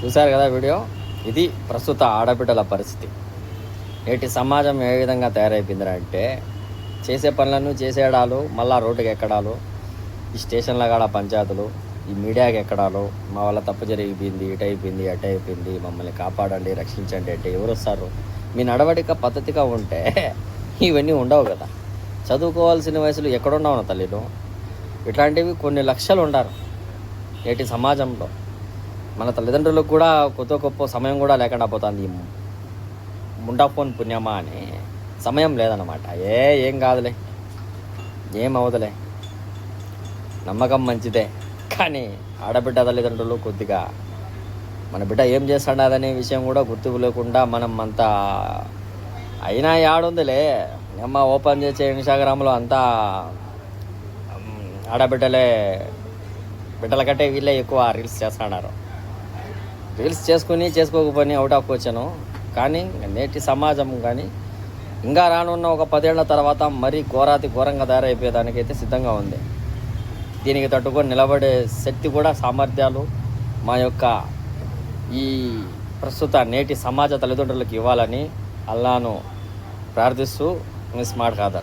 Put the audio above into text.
చూశారు కదా వీడియో. ఇది ప్రస్తుత ఆడబిడ్డల పరిస్థితి. నేటి సమాజం ఏ విధంగా తయారైపోయిందిరా అంటే, చేసే పనులను చేసేయడాలు, మళ్ళా రోడ్డుకి ఎక్కడాలు, ఈ స్టేషన్ల కాడ పంచాయతీలు, ఈ మీడియాకి ఎక్కడాలు, మా వల్ల తప్పు జరిగిపోయింది, ఇటు అయిపోయింది అటు అయిపోయింది, మమ్మల్ని కాపాడండి రక్షించండి అంటే ఎవరు వస్తారు? మీ నడవడిక పద్ధతిగా ఉంటే ఇవన్నీ ఉండవు కదా. చదువుకోవాల్సిన వయసులో ఎక్కడున్నావు తల్లిలో? ఇట్లాంటివి కొన్ని లక్షలు ఉండారు నేటి సమాజంలో. మన తల్లిదండ్రులకు కూడా కొత్త గొప్ప సమయం కూడా లేకుండా పోతుంది. ముండా ఫోన్ పుణ్యమా అని సమయం లేదన్నమాట. ఏం కాదులే, ఏం అవదులే, నమ్మకం మంచిదే. కానీ ఆడబిడ్డ తల్లిదండ్రులు కొద్దిగా మన బిడ్డ ఏం చేస్తాడనే విషయం కూడా గుర్తుకు లేకుండా మనం అంతా అయినా యాడుందిలే అమ్మ ఓపెన్ చేసే ఇన్స్టాగ్రామ్లో అంతా ఆడబిడ్డలే, బిడ్డల కంటే వీళ్ళే ఎక్కువ రీల్స్ చేస్తున్నారు. రీల్స్ చేసుకోకపోయి అవుట్ ఆఫ్ వచ్చాను. కానీ నేటి సమాజం కానీ ఇంకా రానున్న ఒక 10 ఏళ్ల తర్వాత మరీ ఘోరంగా తయారైపోయేదానికైతే సిద్ధంగా ఉంది. దీనికి తట్టుకొని నిలబడే శక్తి కూడా సామర్థ్యాలు మా యొక్క ఈ ప్రస్తుత నేటి సమాజ తల్లిదండ్రులకు ఇవ్వాలని అల్లాను ప్రార్థిస్తూ మీ స్మార్ట్ ఖాదర్.